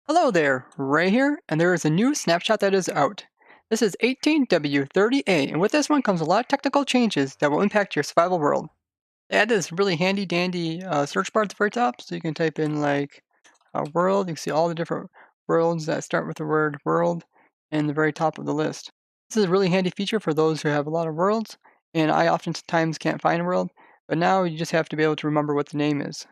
Hello there, Ray here, and there is a new snapshot that is out. This is 18W30A, and with this one comes a lot of technical changes that will impact your survival world. They added this really handy dandy search bar at the very top, so you can type in like world, you can see all the different worlds that start with the word world in the very top of the list. This is a really handy feature for those who have a lot of worlds, and I oftentimes can't find a world, but now you just have to be able to remember what the name is.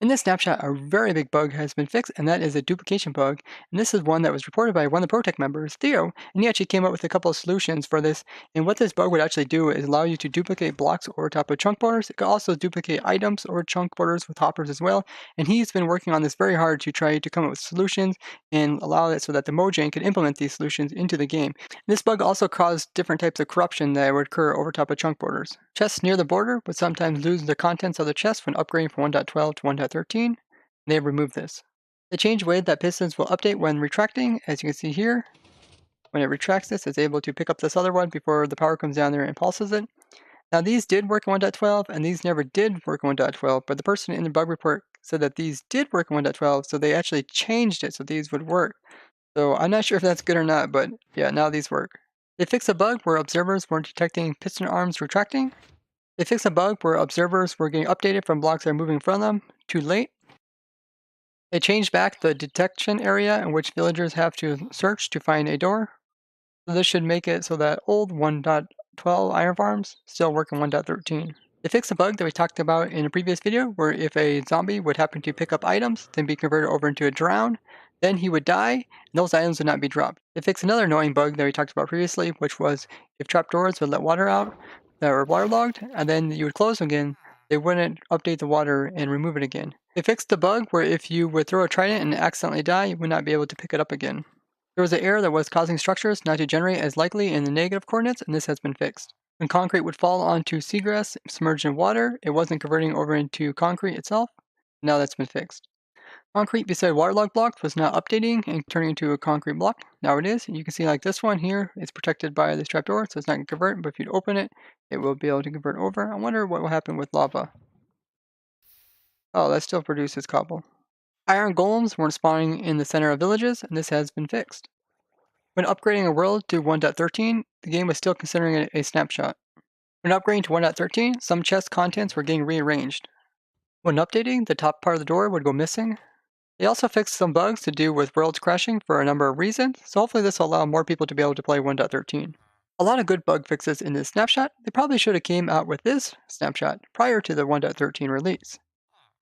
In this snapshot, a very big bug has been fixed, and that is a duplication bug. And this is one that was reported by one of the Protect members, Theo, and he actually came up with a couple of solutions for this. And what this bug would actually do is allow you to duplicate blocks over top of chunk borders. It could also duplicate items or chunk borders with hoppers as well. And he's been working on this very hard to try to come up with solutions and allow it so that the Mojang can implement these solutions into the game. This bug also caused different types of corruption that would occur over top of chunk borders. Chests near the border would sometimes lose the contents of the chest when upgrading from 1.12 to 1.13. They have removed this. They changed the way that pistons will update when retracting. As you can see here, when it retracts this, it's able to pick up this other one before the power comes down there and pulses it. Now these did work in 1.12 and these never did work in 1.12, but the person in the bug report said that these did work in 1.12, so they actually changed it so these would work. So I'm not sure if that's good or not, but yeah, now these work. They fixed a bug where observers weren't detecting piston arms retracting. They fixed a bug where observers were getting updated from blocks that are moving from them too late. They changed back the detection area in which villagers have to search to find a door. So this should make it so that old 1.12 iron farms still work in 1.13. They fixed a bug that we talked about in a previous video where if a zombie would happen to pick up items, then be converted over into a drown, then he would die, and those items would not be dropped. They fixed another annoying bug that we talked about previously, which was if trapdoors would let water out that were waterlogged, and then you would close them again, they wouldn't update the water and remove it again. They fixed the bug where if you would throw a trident and accidentally die, you would not be able to pick it up again. There was an error that was causing structures not to generate as likely in the negative coordinates, and this has been fixed. When concrete would fall onto seagrass submerged in water, it wasn't converting over into concrete itself. Now that's been fixed. Concrete beside waterlogged blocks was not updating and turning into a concrete block. Now it is. And you can see like this one here is protected by this trapdoor, so it's not going to convert, but if you'd open it, it will be able to convert over. I wonder what will happen with lava. Oh, that still produces cobble. Iron golems weren't spawning in the center of villages, and this has been fixed. When upgrading a world to 1.13, the game was still considering it a snapshot. When upgrading to 1.13, some chest contents were getting rearranged. When updating, the top part of the door would go missing. They also fixed some bugs to do with worlds crashing for a number of reasons, so hopefully this will allow more people to be able to play 1.13. A lot of good bug fixes in this snapshot. They probably should have came out with this snapshot prior to the 1.13 release.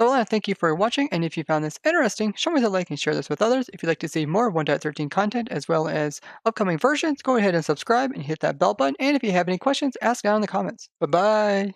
So I want to thank you for watching, and if you found this interesting, show me the like and share this with others. If you'd like to see more 1.13 content as well as upcoming versions, go ahead and subscribe and hit that bell button. And if you have any questions, ask down in the comments. Bye-bye!